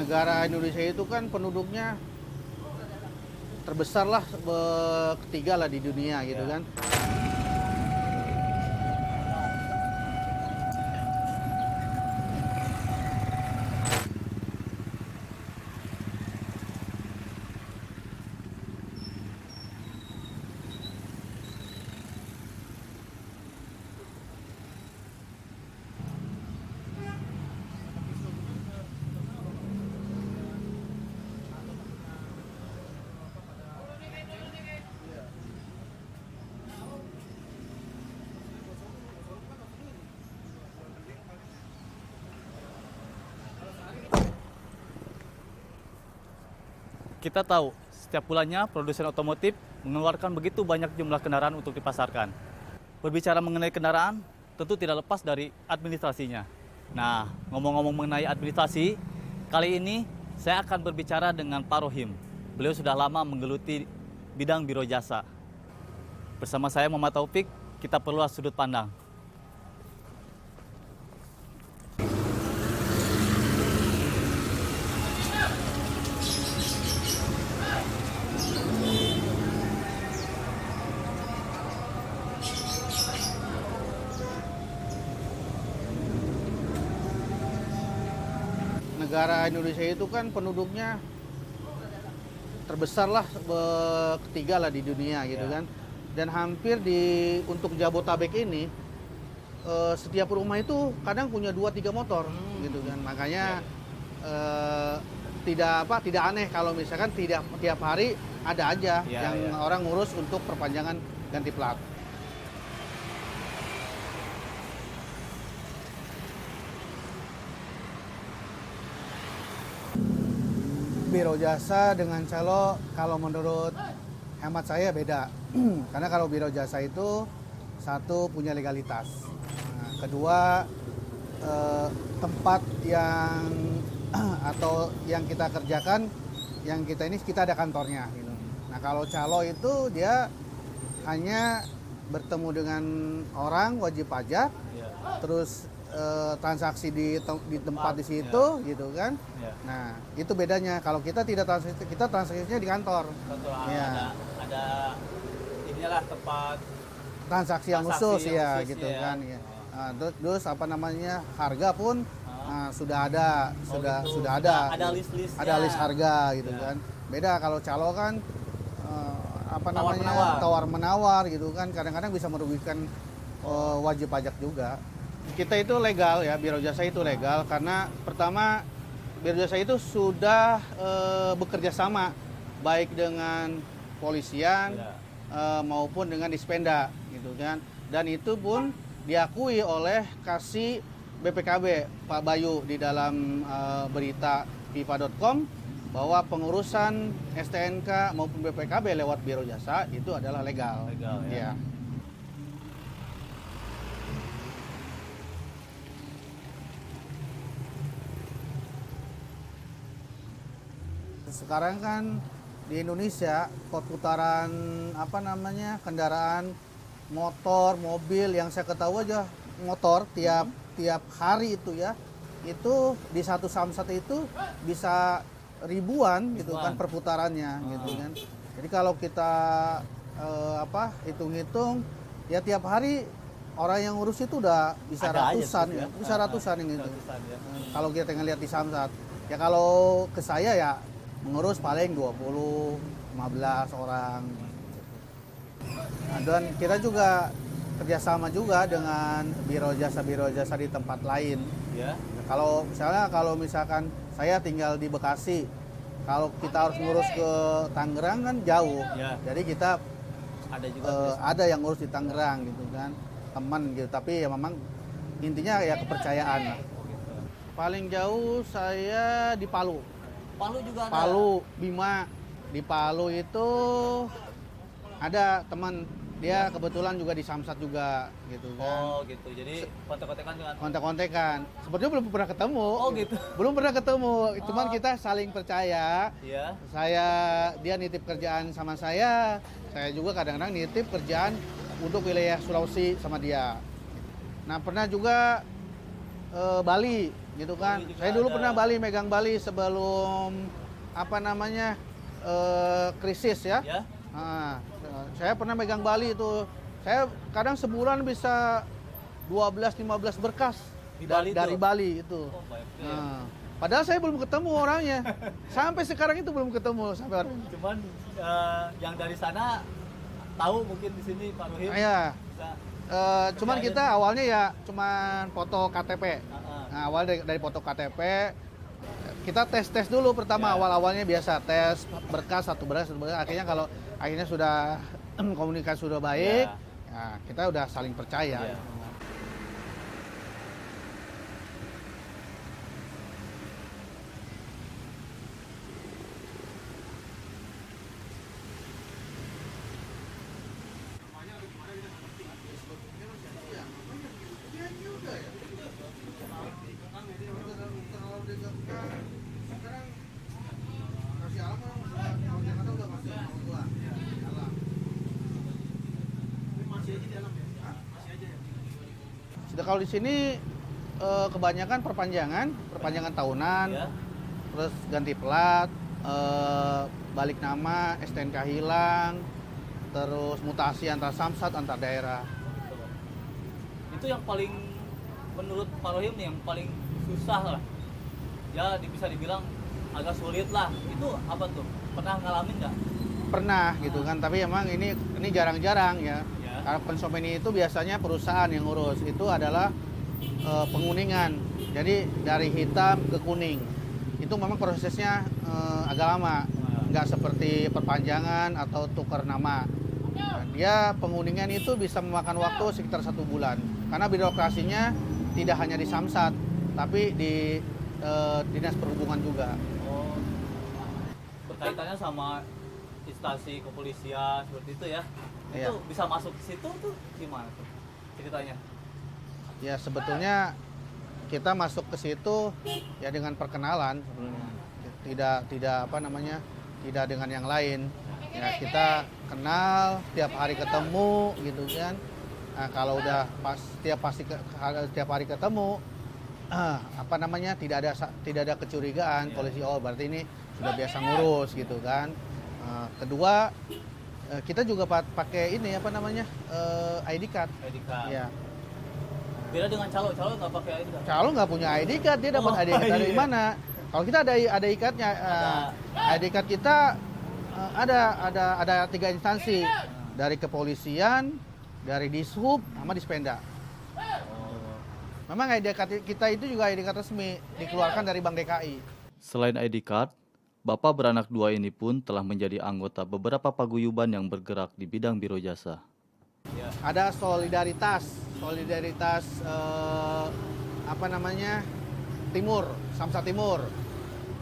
negara Indonesia itu kan penduduknya terbesar lah, ketiga lah di dunia gitu kan. Kita tahu, setiap bulannya produsen otomotif mengeluarkan begitu banyak jumlah kendaraan untuk dipasarkan. Berbicara mengenai kendaraan, tentu tidak lepas dari administrasinya. Nah, ngomong-ngomong mengenai administrasi, kali ini saya akan berbicara dengan Pak Rohim. Beliau sudah lama menggeluti bidang biro jasa. Bersama saya Muhammad Taufik, kita perluas sudut pandang. Negara Indonesia itu kan penduduknya terbesar lah, ketiga lah di dunia gitu kan. Dan hampir untuk Jabotabek ini setiap rumah itu kadang punya 2-3 motor gitu kan. Makanya tidak aneh kalau misalkan tiap hari ada aja yang orang ngurus untuk perpanjangan ganti plat. Biro jasa dengan calo kalau menurut hemat saya beda. Karena kalau biro jasa itu satu punya legalitas. Nah, kedua tempat yang atau yang kita kerjakan, yang kita ada kantornya gitu. Nah, kalau calo itu dia hanya bertemu dengan orang wajib pajak, terus transaksi di tempat di situ gitu kan. Nah, itu bedanya. Kalau kita tidak transaksi, kita transaksinya di kantor. Ada inilah tempat transaksi yang khusus ya gitu kan ya. Nah, terus apa namanya, harga pun sudah ada list harga gitu kan. Beda kalau calo kan tawar menawar gitu kan, kadang-kadang bisa merugikan wajib pajak juga. Kita itu legal ya, biro jasa itu legal karena pertama biro jasa itu sudah bekerja sama baik dengan polisian maupun dengan Dispenda gitu kan. Dan itu pun diakui oleh Kasih BPKB Pak Bayu di dalam berita pipa.com bahwa pengurusan STNK maupun BPKB lewat biro jasa itu adalah legal. Ya. Sekarang kan di Indonesia perputaran kendaraan motor, mobil yang saya ketahui aja motor tiap hari itu ya, itu di satu samsat itu bisa ribuan gitu kan perputarannya gitu kan. Jadi kalau kita hitung-hitung ya tiap hari orang yang ngurus itu udah bisa ratusan ya, bisa ratusan yang gitu. Kalau kita ngelihat di samsat ya, kalau ke saya ya mengurus paling 20-15 orang. Nah, dan kita juga kerjasama juga dengan biro jasa di tempat lain. Kalau misalkan saya tinggal di Bekasi, kalau kita harus ngurus ke Tangerang kan jauh. Jadi kita ada yang ngurus di Tangerang gitu kan, teman gitu. Tapi ya memang intinya ya kepercayaan. Paling jauh saya di Palu. Palu juga ada? Palu, Bima. Di Palu itu ada teman, dia kebetulan juga di Samsat juga gitu kan. Oh gitu, jadi kontak-kontakan dengan... Kontak-kontakan. Sepertinya belum pernah ketemu. Oh gitu? Belum pernah ketemu, cuman kita saling percaya. Iya. Dia nitip kerjaan sama saya juga kadang-kadang nitip kerjaan untuk wilayah Sulawesi sama dia. Nah, pernah juga Bali. gitu kan. juga Saya dulu ada. pernah megang Bali sebelum apa namanya krisis ya. Ya. Nah, saya pernah megang Bali itu. Saya kadang sebulan bisa 12-15 berkas Di Bali dari tuh? Bali itu. Oh, banyak juga ya. Nah, padahal saya belum ketemu orangnya. Sampai sekarang itu belum ketemu sampai orang. Cuman yang dari sana tahu mungkin di sini Pak Rohim Ya, bisa. cuman Kerjain. kita awalnya ya cuman foto KTP. Heeh. Nah, awal dari foto KTP kita tes dulu pertama Ya. awal-awalnya biasa tes berkas satu berkas. Akhirnya kalau akhirnya sudah komunikasi sudah baik, ya kita udah saling percaya. Ya. Sudah kalau di sini kebanyakan perpanjangan tahunan, Ya. terus ganti plat, balik nama, STNK hilang, terus mutasi antar samsat antar daerah. Itu yang paling menurut Pak Rohim nih yang paling susah lah. Ya bisa dibilang agak sulit lah. Itu apa tuh? Pernah ngalamin nggak? Pernah gitu kan, tapi emang ini jarang-jarang ya. Ya. Karena konsumen itu biasanya perusahaan yang ngurus, itu adalah penguningan. Jadi dari hitam ke kuning. Itu memang prosesnya agak lama. Nggak seperti perpanjangan atau tukar nama. Nah, dia penguningan itu bisa memakan waktu sekitar 1 bulan. Karena birokrasinya tidak hanya di Samsat, tapi di Dinas Perhubungan juga. Oh, berkaitannya sama instansi kepolisian seperti itu ya. Iya. Itu bisa masuk ke situ tuh gimana tuh ceritanya? Ya sebetulnya kita masuk ke situ ya dengan perkenalan sebelumnya. Tidak apa namanya, tidak dengan yang lain. Ya kita kenal, tiap hari ketemu gitu kan. Nah, kalau udah tiap hari ketemu, apa namanya, tidak ada kecurigaan. Polisi, oh berarti ini sudah biasa ngurus gitu kan. Kedua, kita juga pakai ini apa namanya, ID card. ID card. Ya. Beda dengan calo nggak pakai ID card. Kalau nggak punya ID card, dia dapat ID card dari iya. mana? Kalau kita ada ID cardnya, ID card kita ada 3 instansi, dari kepolisian, dari Dishub, sama Dispenda. Oh. Memang ID card kita itu juga ID card resmi, dikeluarkan dari Bank DKI. Selain ID card, Bapak beranak 2 ini pun telah menjadi anggota beberapa paguyuban yang bergerak di bidang biro jasa. Ada solidaritas apa namanya, Timur, Samsat Timur.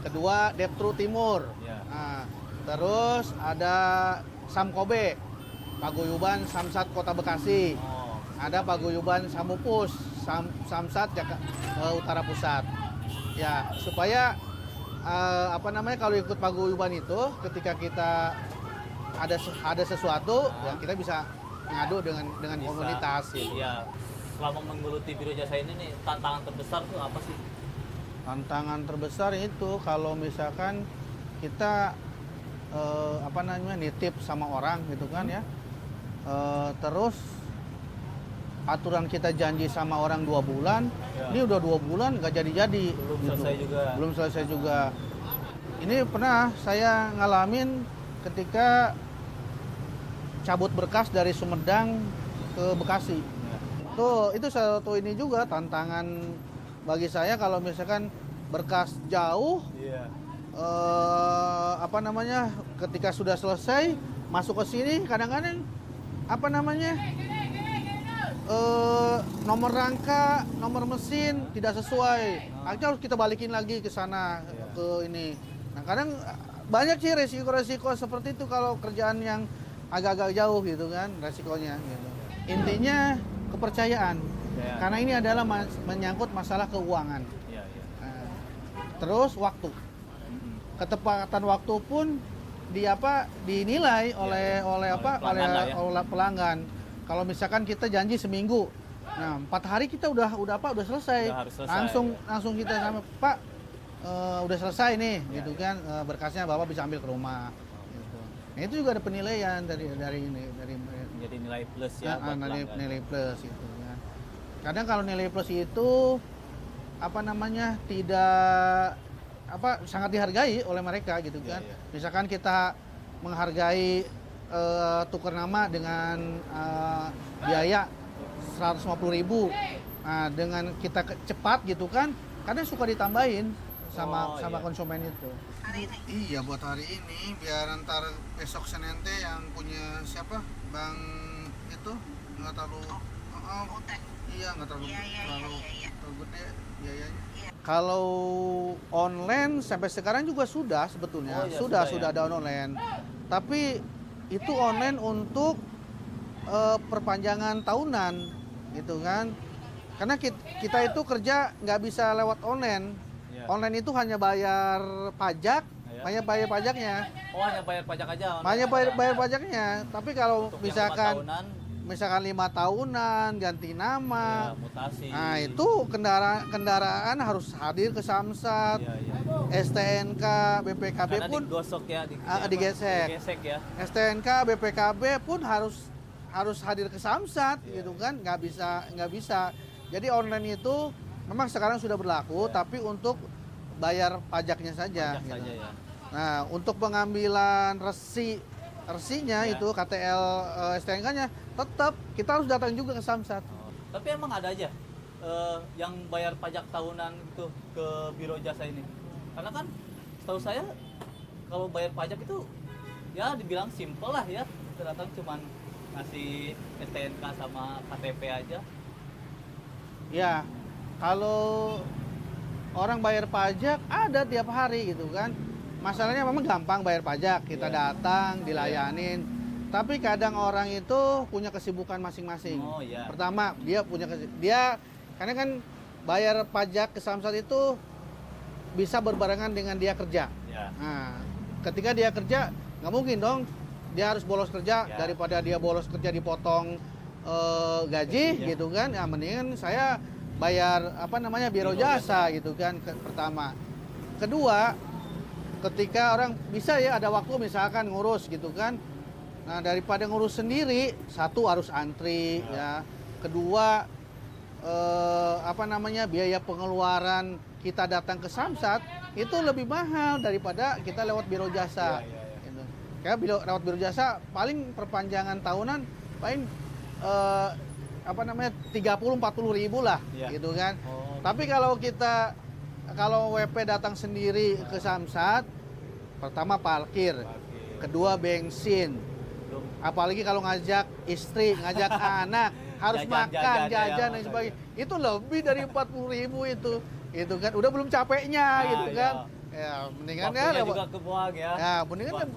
Kedua, Deptru Timur. Ya. Nah, terus ada Samkobe, paguyuban Samsat Kota Bekasi. Oh. Ada paguyuban Samupus, Samsat Utara Pusat. Ya, supaya apa namanya, kalau ikut paguyuban itu, ketika kita ada sesuatu, ya kita bisa ngadu dengan Bisa. komunitas gitu. Iya. Selama menggeluti biro jasa ini nih, tantangan terbesar tuh apa sih? Tantangan terbesar itu kalau misalkan kita apa namanya, nitip sama orang gitu kan ya, terus aturan kita janji sama orang 2 bulan, Ya. ini udah 2 bulan nggak jadi-jadi. Belum gitu. selesai juga. Belum selesai juga. Ini pernah saya ngalamin ketika cabut berkas dari Sumedang ke Bekasi. Ya. Itu satu ini juga tantangan bagi saya, kalau misalkan berkas jauh, Iya. apa namanya, ketika sudah selesai masuk ke sini, kadang-kadang apa namanya, nomor rangka, nomor mesin tidak sesuai. Akhirnya harus kita balikin lagi ke sana, ke ini. Nah, kadang banyak sih resiko-resiko seperti itu kalau kerjaan yang agak-agak jauh gitu kan, resikonya gitu. Intinya kepercayaan. Ya. Karena ini adalah menyangkut masalah keuangan. Iya, iya. Nah, terus waktu. Ketepatan waktu pun dinilai oleh pelanggan lah ya. pelanggan. Kalau misalkan kita janji seminggu, Nah, 4 hari kita udah selesai. Udah harus selesai, Langsung kita sama Pak, udah selesai nih, Ya, gitu kan, berkasnya Bapak bisa ambil ke rumah. Gitu. Nah, itu juga ada penilaian dari ini, dari Jadi nilai plus ya buat pelanggan. nilai plus gitu kan. Kadang kalau nilai plus itu apa namanya tidak sangat dihargai oleh mereka gitu kan. Iya. Misalkan kita menghargai tukar nama dengan biaya 150.000. Nah, dengan kita cepat gitu kan, kadang suka ditambahin sama iya. konsumen itu. Iya, buat hari ini biar ntar besok Senin teh yang punya siapa? Bang itu nggak terlalu iya nggak terlalu gede biayanya. Kalau online sampai sekarang juga sudah sebetulnya, sudah ada online. Tapi itu online untuk perpanjangan tahunan gitu kan. Karena kita itu kerja nggak bisa lewat online. Iya. Online itu hanya bayar pajak, Iya. hanya bayar pajaknya. Oh, hanya bayar pajak aja. Hanya bayar pajaknya. Tapi kalau Untuk yang 5 tahunan, misalkan 5 tahunan ganti nama, ya, mutasi. nah itu kendaraan harus hadir ke Samsat, Iya. STNK, BPKB Karena pun digosok ya, digesek. digesek ya. STNK, BPKB pun harus hadir ke Samsat gitu kan, nggak bisa. Jadi online itu memang sekarang sudah berlaku, tapi untuk bayar pajaknya saja. Pajak Gitu. saja ya. Nah, untuk pengambilan resinya Ya. itu KTL STNK-nya tetap kita harus datang juga ke Samsat. Oh, tapi emang ada aja yang bayar pajak tahunan itu ke Biro Jasa ini. Karena kan setahu saya kalau bayar pajak itu ya dibilang simple lah ya. Kita datang cuman ngasih STNK sama KTP aja. Ya, kalau orang bayar pajak ada tiap hari gitu kan. Masalahnya memang gampang bayar pajak, kita datang, dilayanin. Tapi kadang orang itu punya kesibukan masing-masing. Oh iya. Pertama, karena kan bayar pajak ke Samsat itu bisa berbarengan dengan dia kerja. Ya. Nah, ketika dia kerja, nggak mungkin dong dia harus bolos kerja, Ya. daripada dia bolos kerja dipotong gaji Ya. gitu kan. Ya mendingan saya bayar biro jasa gitu kan, pertama. Kedua, ketika orang bisa ya ada waktu misalkan ngurus gitu kan. Nah, daripada ngurus sendiri, satu harus antri ya. Kedua, biaya pengeluaran kita datang ke Samsat itu lebih mahal daripada kita lewat biro jasa. Iya. Gitu. Kayak lewat biro jasa paling perpanjangan tahunan paling 30-40 ribu lah, Iya. gitu kan. Oh. Tapi kalau WP datang sendiri ke Samsat, pertama parkir, kedua bensin, Belum. apalagi kalau ngajak istri, ngajak anak, harus makan, jajan dan sebagainya. Itu lebih dari 40 ribu itu kan. Udah belum capeknya gitu kan. Ya, mendingan Waktunya lewat, juga kebuang ya. ya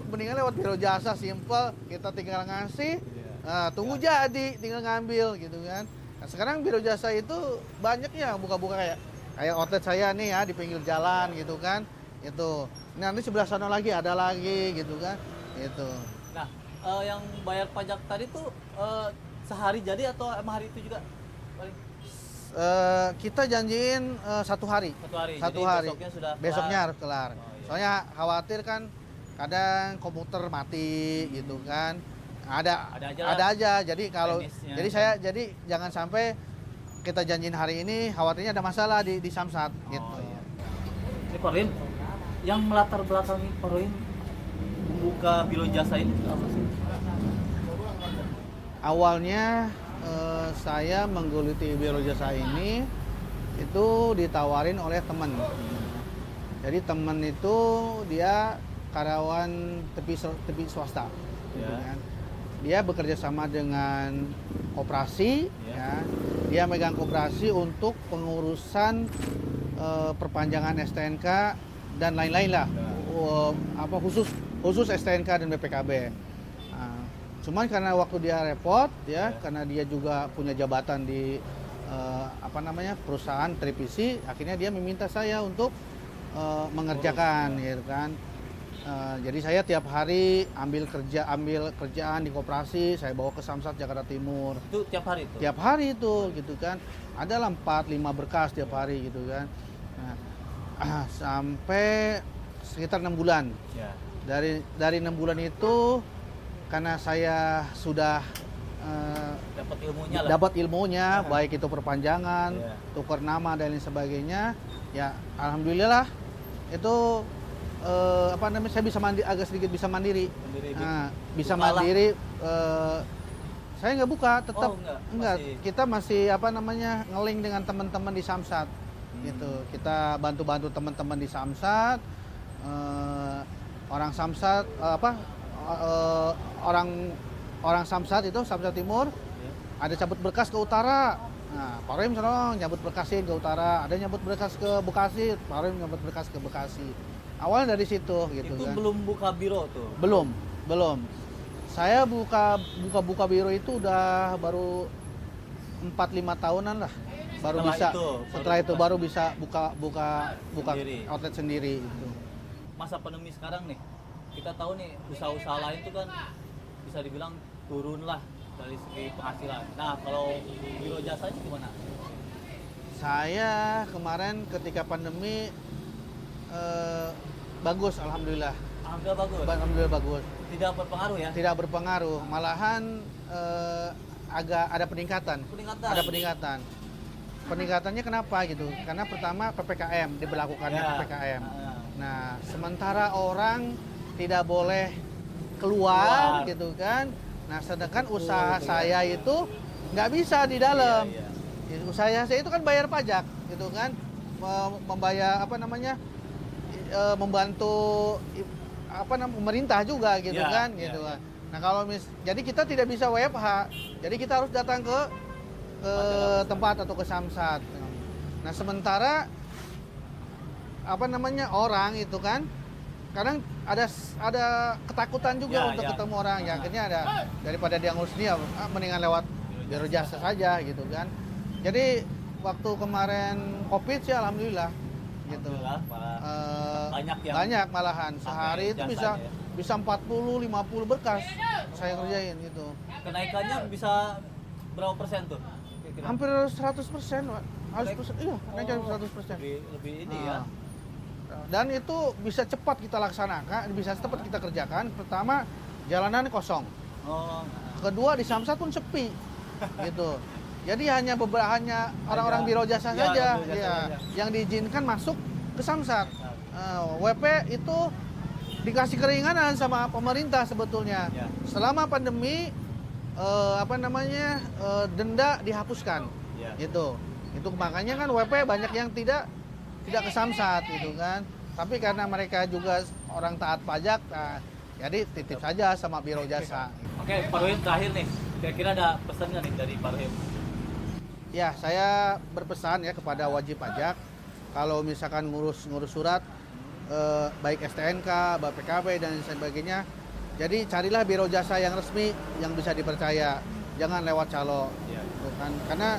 mendingan lewat biro jasa, simple, kita tinggal ngasih. Tunggu jadi, tinggal ngambil gitu kan. Nah, sekarang biro jasa itu banyak ya buka-buka kayak outlet saya nih ya di pinggir jalan gitu kan. Itu. Nanti sebelah sana lagi ada lagi gitu kan. Itu. Nah, yang bayar pajak tadi tuh sehari jadi atau emang hari itu juga? Paling Kita janjiin 1 hari. 1 hari. Satu Jadi hari. besoknya sudah kelar. Besoknya harus kelar. Oh, iya. Soalnya khawatir kan kadang komputer mati gitu kan. Ada aja. Jadi Teknisnya. jadi jangan sampai kita janjiin hari ini khawatirnya ada masalah di Samsat gitu. Oh, iya. Ini Pak Rohim, yang melatar belakangi Pak Rohim membuka biro jasa ini apa sih? Awalnya saya menggeluti biro jasa ini itu ditawarin oleh teman. Jadi teman itu dia karyawan tepi swasta. Gitu Ya. kan. Dia bekerja sama dengan koperasi, ya. Dia megang koperasi untuk pengurusan perpanjangan STNK dan lain-lain lah. Khusus STNK dan BPKB. Nah, cuman karena waktu dia repot, ya, karena dia juga punya jabatan di perusahaan televisi, akhirnya dia meminta saya untuk mengerjakan, gitu kan. Jadi saya tiap hari ambil kerjaan di koperasi, saya bawa ke Samsat Jakarta Timur. Itu tiap hari itu? Tiap hari itu gitu kan. Adalah 4-5 berkas tiap hari gitu kan. Nah, sampai sekitar 6 bulan. Ya. Dari 6 bulan itu karena saya sudah dapat ilmunya, baik itu perpanjangan, tukar nama dan lain sebagainya, ya alhamdulillah itu saya bisa agak sedikit bisa mandiri. Bisa mandiri. Saya nggak buka, tetap enggak. Kita masih ngeling dengan teman-teman di Samsat, gitu. Kita bantu-bantu teman-teman di Samsat, orang Samsat orang Samsat itu Samsat Timur, ada cabut berkas ke utara. Nah, Pak Rohim nyabut berkasin ke utara, ada nyabut berkas ke Bekasi, Pak Rohim nyabut berkas ke Bekasi. Awalnya dari situ gitu itu kan. Belum buka biro tuh? Belum. Saya buka biro itu udah baru 4-5 tahunan lah. Setelah itu baru bisa buka outlet sendiri itu. Masa pandemi sekarang nih, kita tahu nih usaha-usaha lain tuh kan bisa dibilang turun lah dari segi penghasilan. Nah, kalau biro jasanya gimana? Saya kemarin ketika pandemi bagus, alhamdulillah. Alhamdulillah bagus. Tidak berpengaruh ya? Tidak berpengaruh, malahan agak ada peningkatan. Ada peningkatan. Peningkatannya kenapa gitu? Karena pertama PPKM, diberlakukannya PPKM. Nah, sementara orang tidak boleh keluar gitu kan. Nah, sedangkan usaha saya itu nggak bisa di dalam. Usaha saya itu kan bayar pajak gitu kan, membayar membantu pemerintah juga gitu kan. Nah, jadi kita tidak bisa WFH. Jadi kita harus datang ke tempat atau ke Samsat. Nah, sementara orang itu kan kadang ada ketakutan juga untuk ketemu orang. Ya akhirnya ada, daripada dia ngurus dia, mendingan lewat biro jasa saja gitu kan. Jadi waktu kemarin Covid sih alhamdulillah gitu. Banyak malahan. Sehari itu bisa 40-50 berkas saya kerjain gitu. Kenaikannya bisa berapa persen tuh? Kira-kira? Hampir 100%, Pak. Iya, naiknya 100%. Lebih ini ya. Dan itu bisa cepat kita laksanakan, bisa cepat kita kerjakan. Pertama, jalanan kosong. Kedua, di Samsat pun sepi. Gitu. Jadi hanya orang-orang biro jasa saja yang diizinkan masuk ke Samsat. WP itu dikasih keringanan sama pemerintah sebetulnya. Selama pandemi denda dihapuskan. Gitu. Itu makanya kan WP banyak yang tidak ke Samsat gitu kan. Tapi karena mereka juga orang taat pajak, jadi titip saja sama biro jasa. Oke, Pak Rohim terakhir nih. Kira-kira ada pesan nggak nih dari Pak Rohim? Ya, saya berpesan ya kepada wajib pajak, kalau misalkan ngurus surat, baik STNK, BPKB dan sebagainya, jadi carilah biro jasa yang resmi, yang bisa dipercaya, jangan lewat calo. Gitu kan. Karena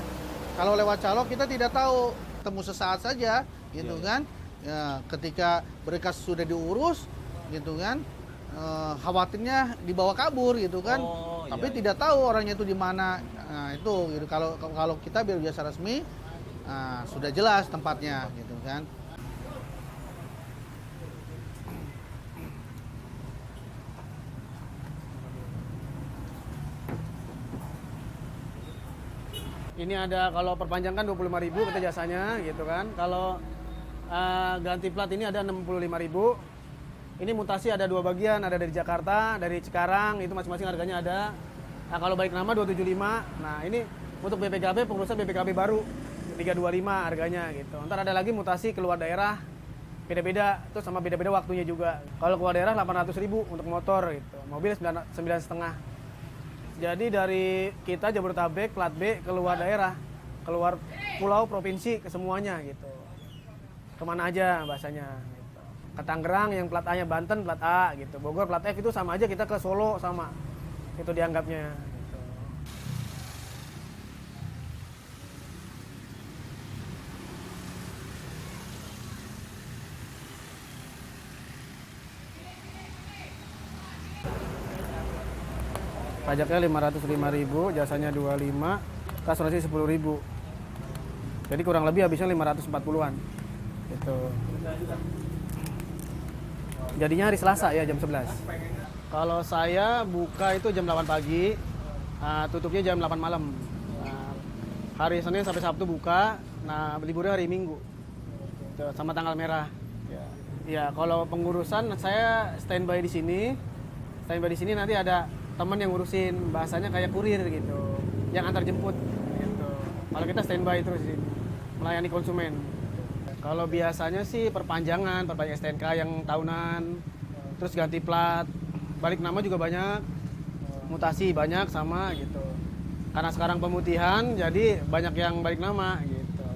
kalau lewat calo kita tidak tahu, temu sesaat saja, gitu kan. Ya, ketika berkas sudah diurus, gitu kan, khawatirnya dibawa kabur, gitu kan. Tapi tidak tahu orangnya itu di mana. Nah, itu gitu. Kalau kita biro jasa resmi, sudah jelas tempatnya, gitu kan. Ini ada kalau perpanjang kan 25.000 kita jasanya gitu kan. Kalau ganti plat ini ada 65.000. Ini mutasi ada 2 bagian, ada dari Jakarta, dari Cikarang, itu masing-masing harganya ada. Nah, kalau balik nama 275. Nah, ini untuk BPKB, pengurusan BPKB baru 325 harganya gitu. Ntar ada lagi mutasi keluar daerah, beda-beda, itu sama beda-beda waktunya juga. Kalau keluar daerah 800.000 untuk motor gitu. Mobil 9,5. Jadi dari kita Jabodetabek plat B keluar daerah, keluar pulau, provinsi, ke semuanya gitu. Kemana aja bahasanya gitu. Ke Tangerang yang plat A-nya Banten, plat A gitu. Bogor plat F itu sama aja, kita ke Solo sama. Itu dianggapnya gitu. Pajaknya 505.000, jasanya 25, asuransi 10.000. Jadi kurang lebih habisnya 540-an. Gitu. Jadinya hari Selasa ya jam 11. Kalau saya buka itu jam 8 pagi, tutupnya jam 8 malam. Hari Senin sampai Sabtu buka, liburnya hari Minggu. Tuh, sama tanggal merah. Ya, kalau pengurusan saya standby di sini. Standby di sini nanti ada teman yang ngurusin, bahasanya kayak kurir gitu, yang antar jemput gitu. Kalau kita standby terus di sini, melayani konsumen. Kalau biasanya sih perpanjangan STNK yang tahunan, terus ganti plat, balik nama juga banyak, mutasi banyak sama gitu. Karena sekarang pemutihan, jadi banyak yang balik nama gitu.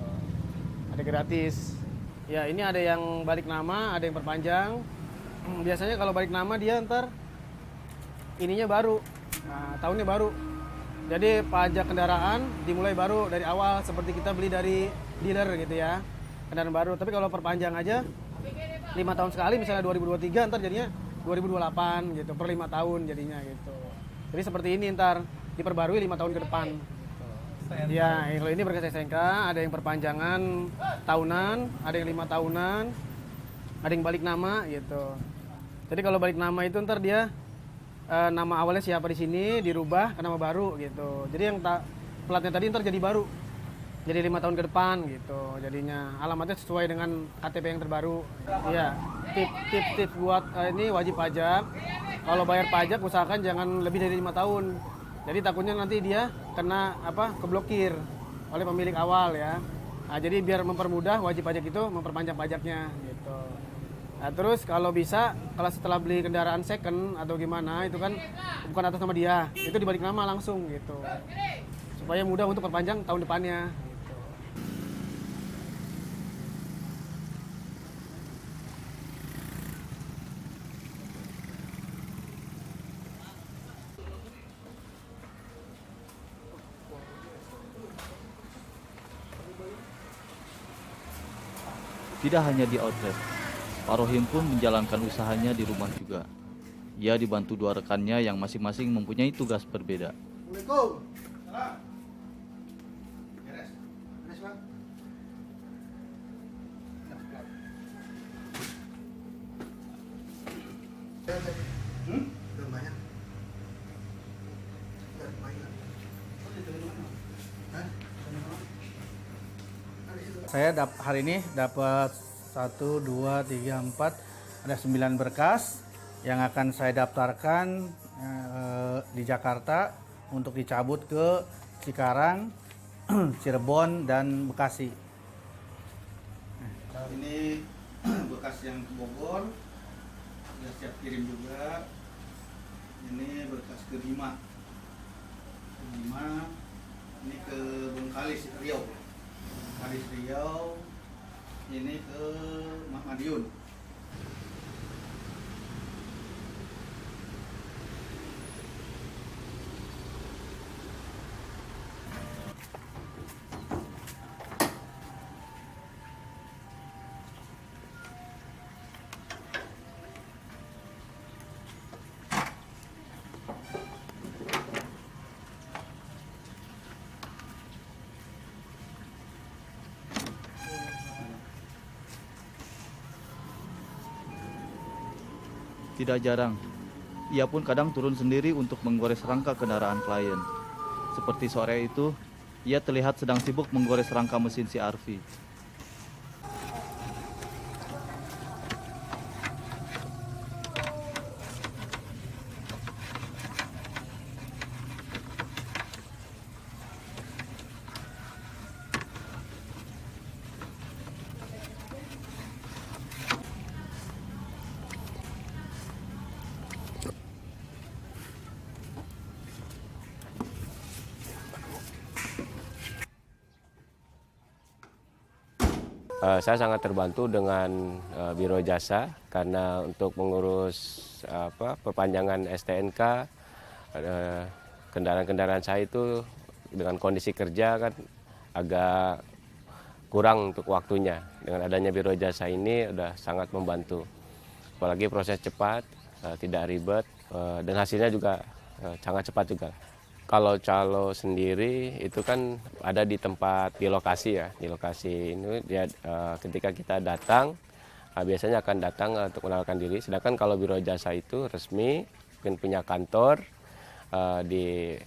Ada gratis. Ya ini ada yang balik nama, ada yang perpanjang. Biasanya kalau balik nama dia ntar ininya baru, tahunnya baru. Jadi pajak kendaraan dimulai baru dari awal seperti kita beli dari dealer gitu ya, kendaraan baru. Tapi kalau perpanjang aja 5 tahun sekali, misalnya 2023 ntar jadinya 2028 gitu, per 5 tahun jadinya gitu. Jadi seperti ini ntar diperbarui 5 tahun ke depan. Ya, kalau ini berkas STNK, ada yang perpanjangan tahunan, ada yang 5 tahunan, ada yang balik nama gitu. Jadi kalau balik nama itu ntar dia nama awalnya siapa di sini dirubah ke nama baru gitu. Jadi yang platnya tadi ntar jadi baru, jadi 5 tahun ke depan gitu. Jadinya alamatnya sesuai dengan KTP yang terbaru. Iya, tips buat ini wajib pajak. Kalau bayar pajak usahakan jangan lebih dari 5 tahun. Jadi takutnya nanti dia kena keblokir oleh pemilik awal ya. Nah, jadi biar mempermudah wajib pajak itu memperpanjang pajaknya gitu. Nah, terus kalau bisa, kalau setelah beli kendaraan second atau gimana itu kan bukan atas nama dia, itu dibalik nama langsung gitu. Supaya mudah untuk perpanjang tahun depannya. Tidak hanya di outlet, Pak Rohim pun menjalankan usahanya di rumah juga. Ia dibantu 2 rekannya yang masing-masing mempunyai tugas berbeda. Assalamualaikum. Salam. Beres. Beres, Bang. Belum banyak. Saya hari ini dapat 1, 2, 3, 4, ada 9 berkas yang akan saya daftarkan di Jakarta untuk dicabut ke Cikarang, Cirebon, dan Bekasi. Ini bekas yang ke Bogor, sudah siap kirim juga. Ini berkas ke Bima, ini ke Bengkalis, Riau. Kalis Riau, ini ke Madiun. Tidak jarang, ia pun kadang turun sendiri untuk menggores rangka kendaraan klien. Seperti sore itu, ia terlihat sedang sibuk menggores rangka mesin CR-V. Saya sangat terbantu dengan Biro Jasa karena untuk mengurus perpanjangan STNK kendaraan-kendaraan saya itu dengan kondisi kerja kan agak kurang untuk waktunya. Dengan adanya Biro Jasa ini sudah sangat membantu. Apalagi proses cepat, tidak ribet, dan hasilnya juga sangat cepat juga. Kalau calo sendiri itu kan ada di tempat, di lokasi ya. Di lokasi ini dia ketika kita datang biasanya akan datang untuk mengenalkan diri. Sedangkan kalau biro jasa itu resmi, mungkin punya kantor di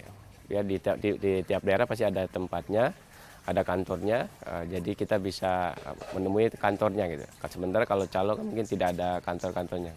tiap daerah pasti ada tempatnya, ada kantornya. Jadi kita bisa menemui kantornya gitu. Sementara kalau calo kan mungkin tidak ada kantor-kantornya.